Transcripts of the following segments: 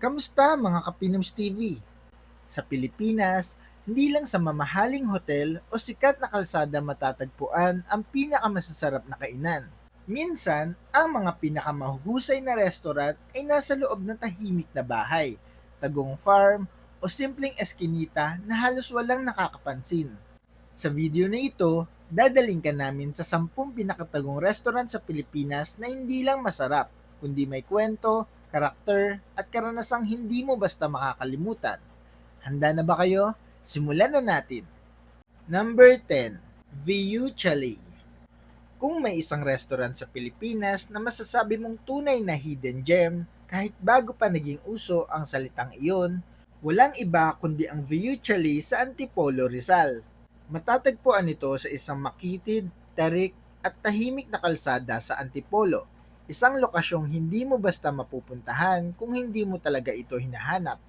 Kamusta mga Kapinoms TV? Sa Pilipinas, hindi lang sa mamahaling hotel o sikat na kalsada matatagpuan ang pinakamasasarap na kainan. Minsan, ang mga pinakamahusay na restaurant ay nasa loob ng tahimik na bahay, tagong farm o simpleng eskinita na halos walang nakakapansin. Sa video na ito, dadaling ka namin sa 10 pinakatagong restaurant sa Pilipinas na hindi lang masarap, kundi may kwento, karakter, at karanasang hindi mo basta makakalimutan. Handa na ba kayo? Simulan na natin. Number 10, Viu Chalet. Kung may isang restaurant sa Pilipinas na masasabi mong tunay na hidden gem, kahit bago pa naging uso ang salitang iyon, walang iba kundi ang Viu Chalet sa Antipolo, Rizal. Matatagpuan ito sa isang makitid, tarik at tahimik na kalsada sa Antipolo, isang lokasyong hindi mo basta mapupuntahan kung hindi mo talaga ito hinahanap.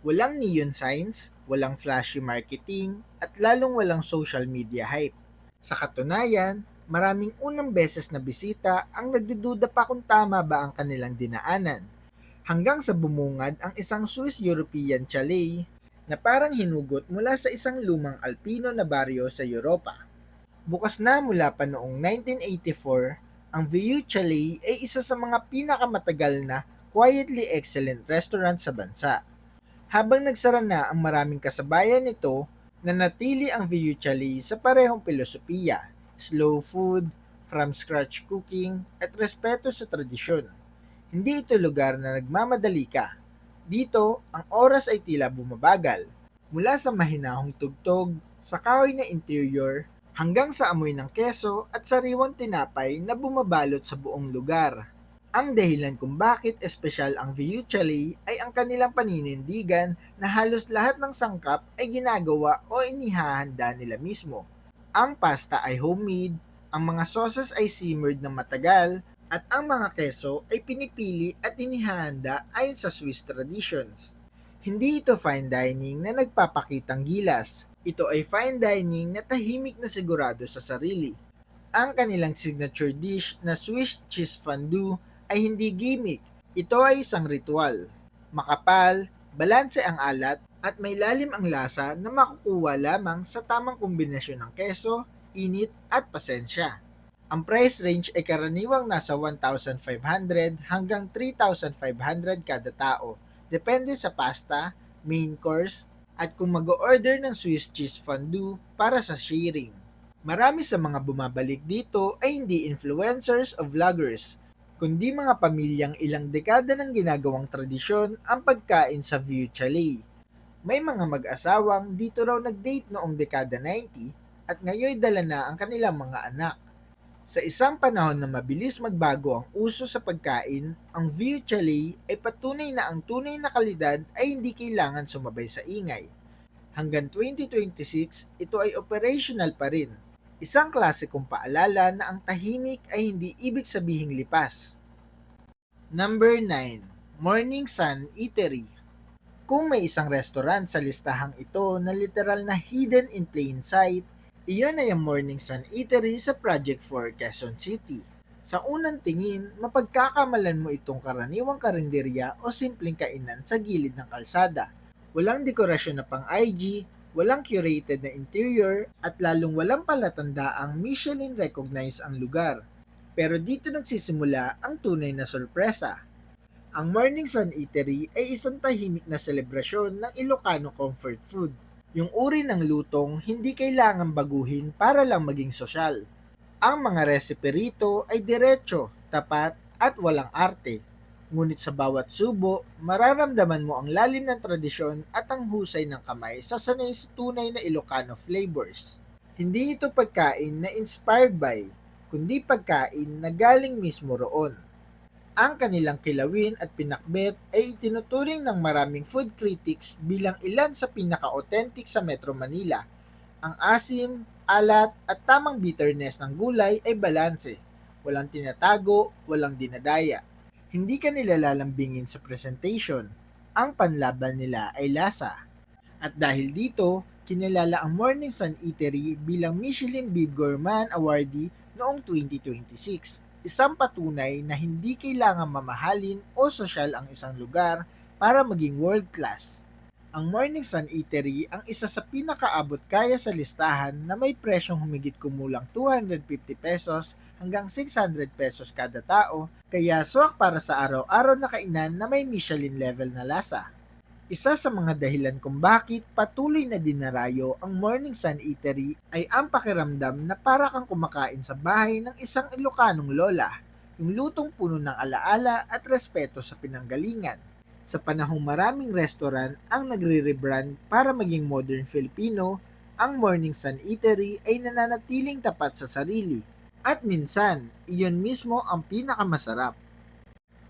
Walang neon signs, walang flashy marketing, at lalong walang social media hype. Sa katunayan, maraming unang beses na bisita ang nagdududa pa kung tama ba ang kanilang dinaanan. Hanggang sa bumungad ang isang Swiss-European chalet na parang hinugot mula sa isang lumang Alpino na baryo sa Europa. Bukas na mula pa noong 1984, ang Viu Chalet ay isa sa mga pinakamatagal na quietly excellent restaurant sa bansa. Habang nagsara na ang maraming kasabayan nito, nanatili ang Viu Chalet sa parehong filosofiya, slow food, from scratch cooking, at respeto sa tradisyon. Hindi ito lugar na nagmamadali ka. Dito, ang oras ay tila bumabagal. Mula sa mahinahong tugtog, sa kahoy na interior, hanggang sa amoy ng keso at sariwang tinapay na bumabalot sa buong lugar. Ang dahilan kung bakit espesyal ang Viu Chalet ay ang kanilang paninindigan na halos lahat ng sangkap ay ginagawa o inihahanda nila mismo. Ang pasta ay homemade, ang mga sauces ay simmered ng matagal, at ang mga keso ay pinipili at inihahanda ayon sa Swiss traditions. Hindi ito fine dining na nagpapakitang gilas. Ito ay fine dining na tahimik na sigurado sa sarili. Ang kanilang signature dish na Swiss cheese fondue ay hindi gimmick. Ito ay isang ritual. Makapal, balanse ang alat, at may lalim ang lasa na makukuha lamang sa tamang kombinasyon ng keso, init at pasensya. Ang price range ay karaniwang nasa 1,500 hanggang 3,500 kada tao, depende sa pasta, main course, at kung mag-order ng Swiss cheese fondue para sa sharing. Marami sa mga bumabalik dito ay hindi influencers o vloggers, kundi mga pamilyang ilang dekada nang ginagawang tradisyon ang pagkain sa Viu Chalet. May mga mag-asawang dito raw nag-date noong dekada 90 at ngayon dala na ang kanilang mga anak. Sa isang panahon na mabilis magbago ang uso sa pagkain, ang Viu Chalet ay patunay na ang tunay na kalidad ay hindi kailangan sumabay sa ingay. Hanggang 2026, ito ay operational pa rin. Isang klasikong paalala na ang tahimik ay hindi ibig sabihing lipas. Number 9, Morning Sun Eatery. Kung may isang restaurant sa listahang ito na literal na hidden in plain sight, iyon ay ang Morning Sun Eatery sa Project 4 Quezon City. Sa unang tingin, mapagkakamalan mo itong karaniwang karinderya o simpleng kainan sa gilid ng kalsada. Walang dekorasyon na pang IG, walang curated na interior, at lalong walang palatandaang Michelin-recognized ang lugar. Pero dito nagsisimula ang tunay na sorpresa. Ang Morning Sun Eatery ay isang tahimik na selebrasyon ng Ilocano comfort food. Yung uri ng lutong hindi kailangan baguhin para lang maging sosyal. Ang mga recipe rito ay diretso, tapat at walang arte. Ngunit sa bawat subo, mararamdaman mo ang lalim ng tradisyon at ang husay ng kamay sa sanay sa tunay na Ilocano flavors. Hindi ito pagkain na inspired by, kundi pagkain na galing mismo roon. Ang kanilang kilawin at pinakbet ay itinuturing ng maraming food critics bilang ilan sa pinaka-authentic sa Metro Manila. Ang asim, alat at tamang bitterness ng gulay ay balanse. Walang tinatago, walang dinadaya. Hindi ka nila lalambingin sa presentation. Ang panlaban nila ay lasa. At dahil dito, kinilala ang Morning Sun Eatery bilang Michelin Bib Gourmand Awardee noong 2026. Isang patunay na hindi kailangan mamahalin o sosyal ang isang lugar para maging world class. Ang Morning Sun Eatery ang isa sa pinakaabot kaya sa listahan na may presyong humigit kumulang 250 pesos hanggang 600 pesos kada tao, kaya swak para sa araw-araw na kainan na may Michelin level na lasa. Isa sa mga dahilan kung bakit patuloy na dinarayo ang Morning Sun Eatery ay ang pakiramdam na para kang kumakain sa bahay ng isang Ilocanong lola, yung lutong puno ng alaala at respeto sa pinanggalingan. Sa panahong maraming restaurant ang nagre-rebrand para maging modern Filipino, ang Morning Sun Eatery ay nananatiling tapat sa sarili. At minsan, iyon mismo ang pinakamasarap.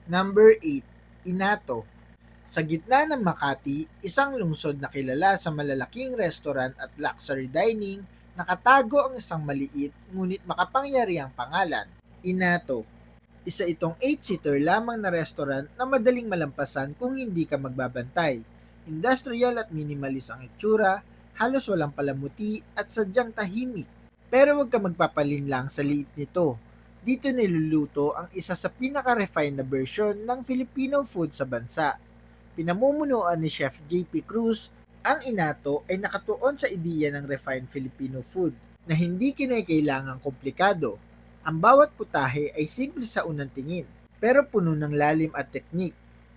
Number 8. Inato. Sa gitna ng Makati, isang lungsod na kilala sa malalaking restaurant at luxury dining, nakatago ang isang maliit ngunit makapangyarihang pangalan, Inato. Isa itong 8-seater lamang na restaurant na madaling malampasan kung hindi ka magbabantay. Industrial at minimalist ang itsura, halos walang palamuti at sadyang tahimik. Pero huwag ka magpapalinlang sa liit nito. Dito niluluto ang isa sa pinaka-refined na version ng Filipino food sa bansa. Pinamumunuan ni Chef JP Cruz, ang Inato ay nakatuon sa ideya ng refined Filipino food na hindi kinakailangang komplikado. Ang bawat putahe ay simple sa unang tingin, pero puno ng lalim at teknik.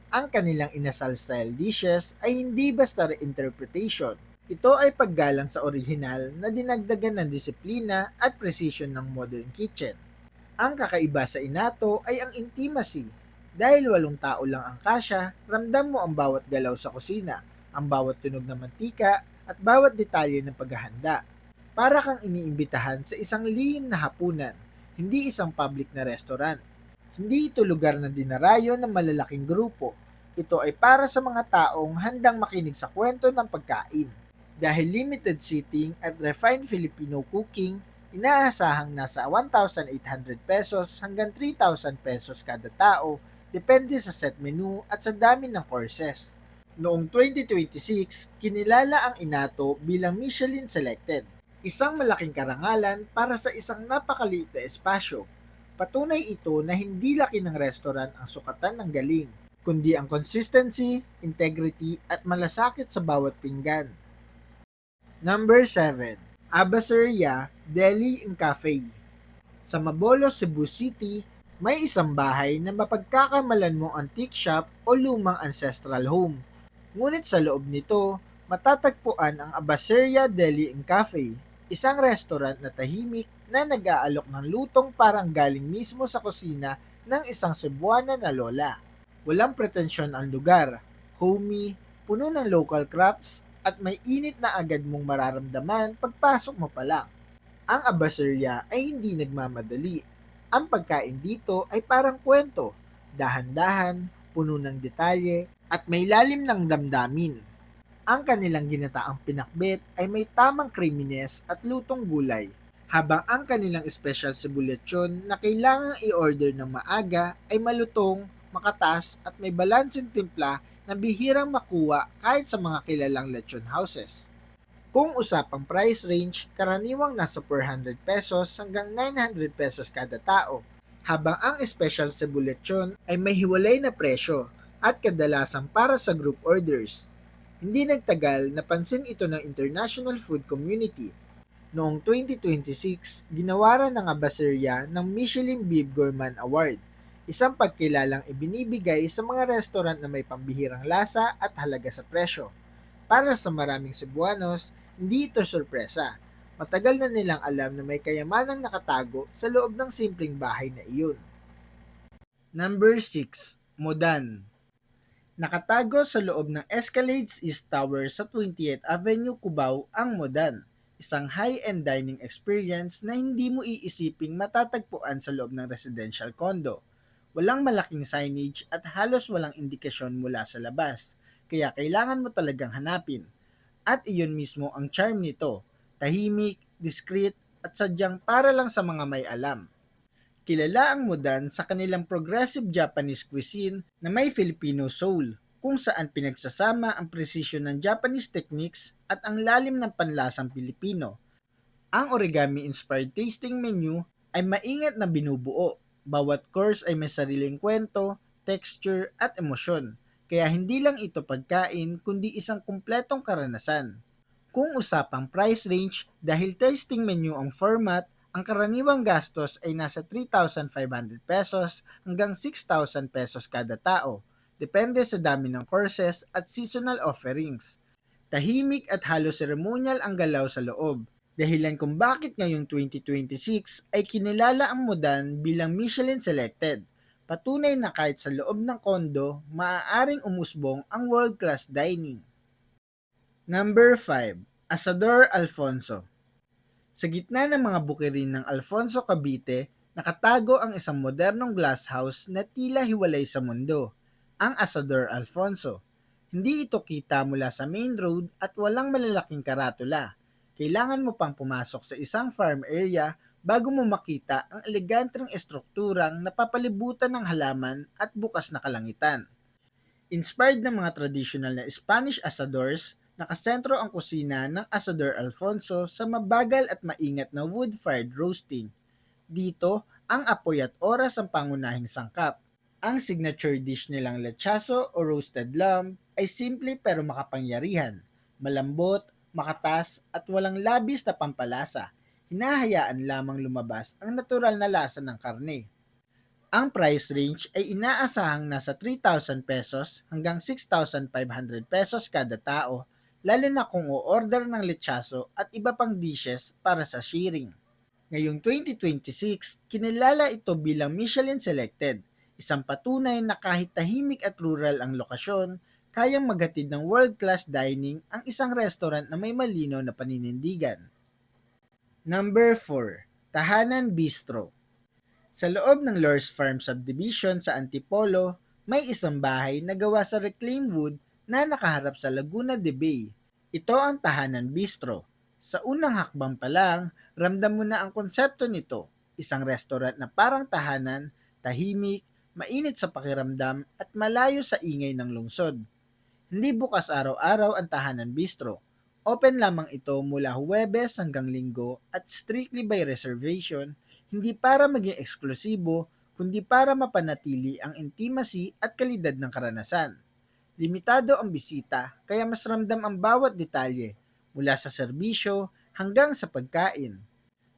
Ang kanilang inasal-style dishes ay hindi basta reinterpretation. Ito ay paggalang sa orihinal na dinagdagan ng disiplina at precision ng modern kitchen. Ang kakaiba sa Inato ay ang intimacy. Dahil 8 tao lang ang kasya, ramdam mo ang bawat galaw sa kusina, ang bawat tunog ng mantika, at bawat detalye ng paghahanda. Para kang iniimbitahan sa isang lihim na hapunan, hindi isang public na restaurant. Hindi ito lugar na dinarayo ng malalaking grupo. Ito ay para sa mga taong handang makinig sa kwento ng pagkain. Dahil limited seating at refined Filipino cooking, inaasahang nasa 1,800 pesos hanggang 3,000 pesos kada tao, depende sa set menu at sa dami ng courses. Noong 2026, kinilala ang Inato bilang Michelin Selected. Isang malaking karangalan para sa isang napakaliit na espasyo. Patunay ito na hindi laki ng restaurant ang sukatan ng galing, kundi ang consistency, integrity at malasakit sa bawat pinggan. Number 7. Abaseria Deli and Cafe. Sa Malolos, Cebu City, may isang bahay na mapagkakamalan mong antique shop o lumang ancestral home. Ngunit sa loob nito, matatagpuan ang Abaseria Deli and Cafe, isang restaurant na tahimik na nag-aalok ng lutong parang galing mismo sa kusina ng isang Cebuana na lola. Walang pretensyon ang lugar, homey, puno ng local crafts at may init na agad mong mararamdaman pagpasok mo pa lang. Ang Abaseria ay hindi nagmamadali. Ang pagkain dito ay parang kwento, dahan-dahan, puno ng detalye at may lalim ng damdamin. Ang kanilang ginataang pinakbet ay may tamang creaminess at lutong gulay, habang ang kanilang special cebu lechon na kailangang i-order ng maaga ay malutong, makatas at may balanseng timpla na bihirang makuha kahit sa mga kilalang lechon houses. Kung usapang price range, karaniwang nasa 400 pesos hanggang 900 pesos kada tao, habang ang special cebu lechon ay may hiwalay na presyo at kadalasang para sa group orders. Hindi nagtagal, napansin ito ng international food community. Noong 2026, ginawaran ng Abaseria ng Michelin Bib Gourmand Award, isang pagkilalang ibinibigay sa mga restaurant na may pambihirang lasa at halaga sa presyo. Para sa maraming Cebuanos, hindi ito sorpresa. Matagal na nilang alam na may kayamanang nakatago sa loob ng simpleng bahay na iyon. Number 6. Modan. Nakatago sa loob ng Escalades East Tower sa 20th Avenue, Cubao ang Modan, isang high-end dining experience na hindi mo iisiping matatagpuan sa loob ng residential condo. Walang malaking signage at halos walang indikasyon mula sa labas, kaya kailangan mo talagang hanapin. At iyon mismo ang charm nito, tahimik, discreet at sadyang para lang sa mga may alam. Kilala ang Modan sa kanilang progressive Japanese cuisine na may Filipino soul, kung saan pinagsasama ang presisyon ng Japanese techniques at ang lalim ng panlasang Pilipino. Ang origami-inspired tasting menu ay maingat na binubuo. Bawat course ay may sariling kwento, texture at emosyon. kaya hindi lang ito pagkain kundi isang kumpletong karanasan. Kung usapang price range, dahil tasting menu ang format, ang karaniwang gastos ay nasa 3,500 pesos hanggang 6,000 pesos kada tao, depende sa dami ng courses at seasonal offerings. Tahimik at halos seremonyal ang galaw sa loob, dahilan kung bakit ngayong 2026 ay kinilala ang Mudan bilang Michelin Selected. Patunay na kahit sa loob ng kondo, maaaring umusbong ang world-class dining. Number 5. Asador Alfonso. Sa gitna ng mga bukirin ng Alfonso Cavite, nakatago ang isang modernong glasshouse na tila hiwalay sa mundo, ang Asador Alfonso. Hindi ito kita mula sa main road at walang malalaking karatula. Kailangan mo pang pumasok sa isang farm area bago mo makita ang eleganteng estrukturang napapalibutan ng halaman at bukas na kalangitan. Inspired ng mga traditional na Spanish asadors, nakasentro ang kusina ng Asador Alfonso sa mabagal at maingat na wood-fired roasting. Dito, ang apoy at oras ang pangunahing sangkap. Ang signature dish nilang lechazo o roasted lamb ay simple pero makapangyarihan, malambot, makatas at walang labis na pampalasa. Hinahayaan lamang lumabas ang natural na lasa ng karne. Ang price range ay inaasahang nasa 3,000 pesos hanggang 6,500 pesos kada tao, lalo na kung o-order ng lechazo at iba pang dishes para sa sharing. Ngayong 2026, kinilala ito bilang Michelin Selected, isang patunay na kahit tahimik at rural ang lokasyon, kayang maghatid ng world-class dining ang isang restaurant na may malinaw na paninindigan. Number 4. Tahanan Bistro. Sa loob ng Lors Farm Subdivision sa Antipolo, may isang bahay na gawa sa reclaimed wood na nakaharap sa Laguna de Bay. Ito ang Tahanan Bistro. Sa unang hakbang pa lang, ramdam mo na ang konsepto nito. Isang restaurant na parang tahanan, tahimik, mainit sa pakiramdam at malayo sa ingay ng lungsod. Hindi bukas araw-araw ang Tahanan Bistro. Open lamang ito mula Huwebes hanggang Linggo at strictly by reservation, hindi para maging eksklusibo, kundi para mapanatili ang intimacy at kalidad ng karanasan. Limitado ang bisita, kaya mas ramdam ang bawat detalye, mula sa serbisyo hanggang sa pagkain.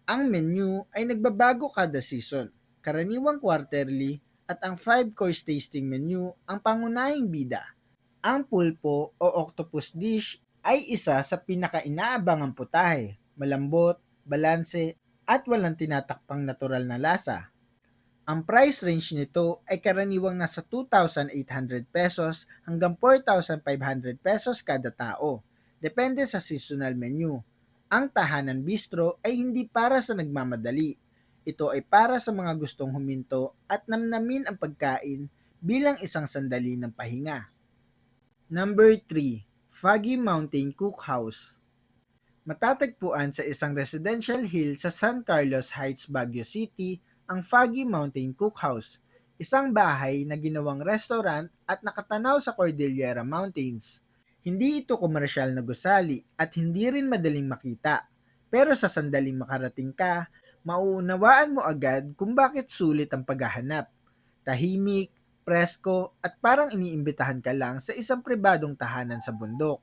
Ang menu ay nagbabago kada season, karaniwang quarterly, at ang 5-course tasting menu ang pangunahing bida. Ang pulpo o octopus dish ay isa sa pinaka-inaabangang putahe, malambot, balanse, at walang tinatakpang natural na lasa. Ang price range nito ay karaniwang nasa 2,800 pesos hanggang 4,500 pesos kada tao, depende sa seasonal menu. Ang Tahanan Bistro ay hindi para sa nagmamadali. Ito ay para sa mga gustong huminto at namnamin ang pagkain bilang isang sandali ng pahinga. Number 3. Foggy Mountain Cookhouse. Matatagpuan sa isang residential hill sa San Carlos Heights, Baguio City, ang Foggy Mountain Cookhouse, isang bahay na ginawang restaurant at nakatanaw sa Cordillera Mountains. Hindi ito komersyal na gusali at hindi rin madaling makita, pero sa sandaling makarating ka, mauunawaan mo agad kung bakit sulit ang paghahanap. Tahimik, presko at parang iniimbitahan ka lang sa isang pribadong tahanan sa bundok.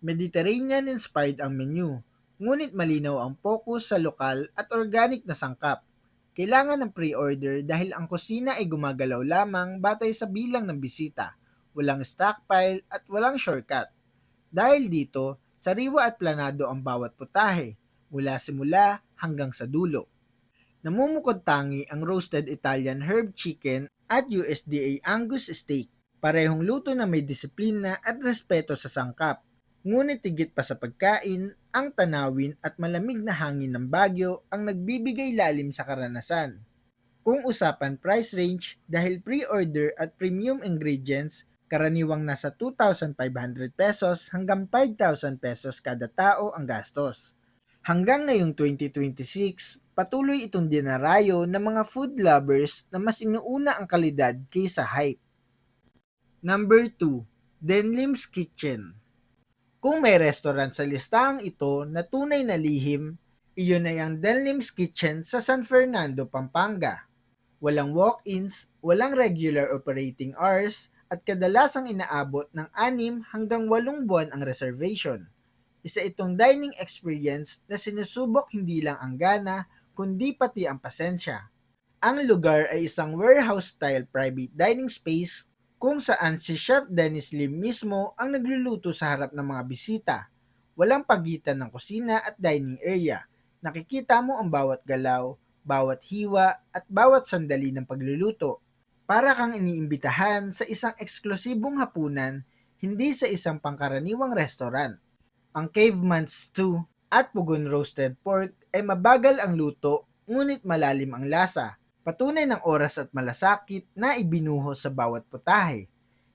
Mediterranean-inspired ang menu, ngunit malinaw ang focus sa lokal at organic na sangkap. Kailangan ng pre-order dahil ang kusina ay gumagalaw lamang batay sa bilang ng bisita, walang stockpile at walang shortcut. Dahil dito, sariwa at planado ang bawat putahe, mula simula hanggang sa dulo. Namumukod tangi ang roasted Italian herb chicken at USDA Angus steak. Parehong luto na may disiplina at respeto sa sangkap. Ngunit higit pa sa pagkain, ang tanawin at malamig na hangin ng Baguio ang nagbibigay lalim sa karanasan. Kung usapan price range, dahil pre-order at premium ingredients, karaniwang nasa 2,500 pesos hanggang 5,000 pesos kada tao ang gastos. Hanggang ngayong 2026, patuloy itong dinarayo ng mga food lovers na mas inuuna ang kalidad kaysa hype. Number 2. Denlim's Kitchen. Kung may restaurant sa listahang ito na tunay na lihim, iyon ay ang Denlim's Kitchen sa San Fernando, Pampanga. Walang walk-ins, walang regular operating hours, at kadalasang inaabot ng 6 hanggang 8 buwan ang reservation. Isa itong dining experience na sinusubok hindi lang ang gana, kundi pati ang pasensya. Ang lugar ay isang warehouse-style private dining space kung saan si Chef Dennis Lim mismo ang nagluluto sa harap ng mga bisita. Walang pagitan ng kusina at dining area. Nakikita mo ang bawat galaw, bawat hiwa at bawat sandali ng pagluluto. Para kang iniimbitahan sa isang eksklusibong hapunan, hindi sa isang pangkaraniwang restaurant. Ang caveman stew at pugon roasted pork ay mabagal ang luto ngunit malalim ang lasa. Patunay ng oras at malasakit na ibinuho sa bawat putahe.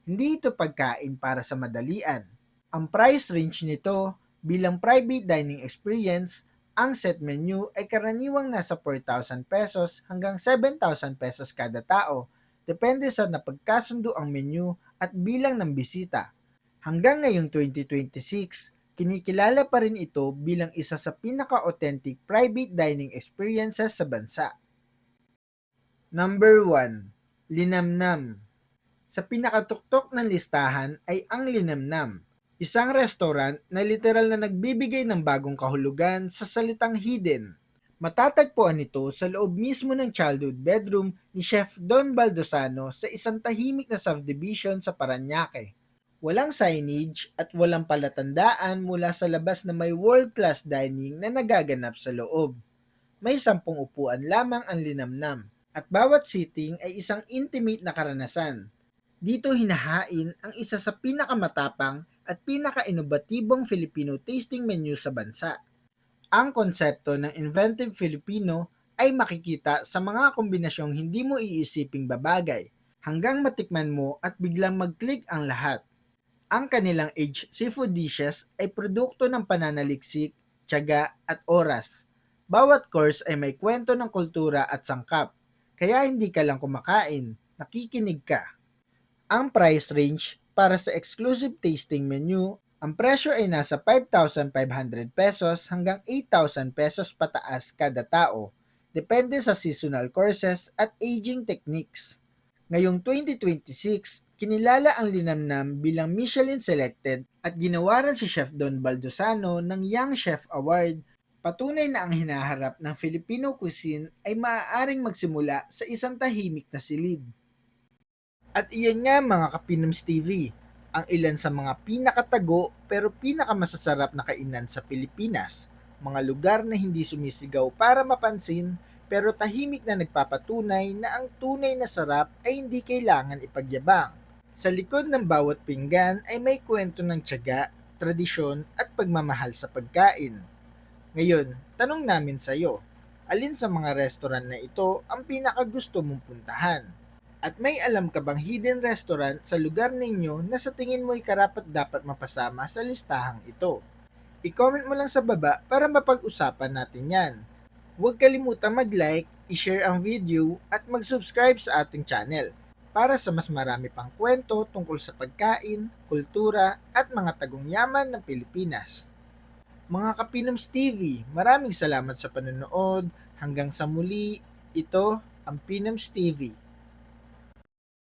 Hindi ito pagkain para sa madalian. Ang price range nito bilang private dining experience, ang set menu ay karaniwang nasa 4,000 pesos hanggang 7,000 pesos kada tao. Depende sa napagkasundo ang menu at bilang ng bisita. Hanggang ngayong 2026, kinikilala pa rin ito bilang isa sa pinaka-authentic private dining experiences sa bansa. Number 1. Linamnam. Sa pinakatuktok ng listahan ay ang Linamnam, isang restaurant na literal na nagbibigay ng bagong kahulugan sa salitang hidden. Matatagpuan ito sa loob mismo ng childhood bedroom ni Chef Don Baldosano sa isang tahimik na subdivision sa Parañaque. Walang signage at walang palatandaan mula sa labas na may world-class dining na nagaganap sa loob. May 10 upuan lamang ang Linamnam at bawat seating ay isang intimate na karanasan. Dito hinahain ang isa sa pinakamatapang at pinaka-inobatibong Filipino tasting menu sa bansa. Ang konsepto ng inventive Filipino ay makikita sa mga kombinasyong hindi mo iisiping babagay hanggang matikman mo at biglang mag-click ang lahat. Ang kanilang aged seafood dishes ay produkto ng pananaliksik, tiyaga at oras. Bawat course ay may kwento ng kultura at sangkap. Kaya hindi ka lang kumakain, nakikinig ka. Ang price range para sa exclusive tasting menu, ang presyo ay nasa 5,500 pesos hanggang 8,000 pesos pataas kada tao. Depende sa seasonal courses at aging techniques. Ngayong 2026, kinilala ang Linamnam bilang Michelin selected at ginawaran si Chef Don Baldosano ng Young Chef Award. Patunay na ang hinaharap ng Filipino cuisine ay maaaring magsimula sa isang tahimik na silid. At iyan nga mga Kapinoms TV, ang ilan sa mga pinakatago pero pinakamasasarap na kainan sa Pilipinas. Mga lugar na hindi sumisigaw para mapansin pero tahimik na nagpapatunay na ang tunay na sarap ay hindi kailangan ipagyabang. Sa likod ng bawat pinggan ay may kwento ng tiyaga, tradisyon at pagmamahal sa pagkain. Ngayon, tanong namin sa iyo, alin sa mga restaurant na ito ang pinakagusto mong puntahan? At may alam ka bang hidden restaurant sa lugar ninyo na sa tingin mo'y karapat-dapat mapasama sa listahang ito? I-comment mo lang sa baba para mapag-usapan natin yan. Huwag kalimutang mag-like, i-share ang video at mag-subscribe sa ating channel para sa mas marami pang kwento tungkol sa pagkain, kultura at mga tagong yaman ng Pilipinas. Mga Kapinoms TV, maraming salamat sa panonood. Hanggang sa muli, ito ang Pinoms TV.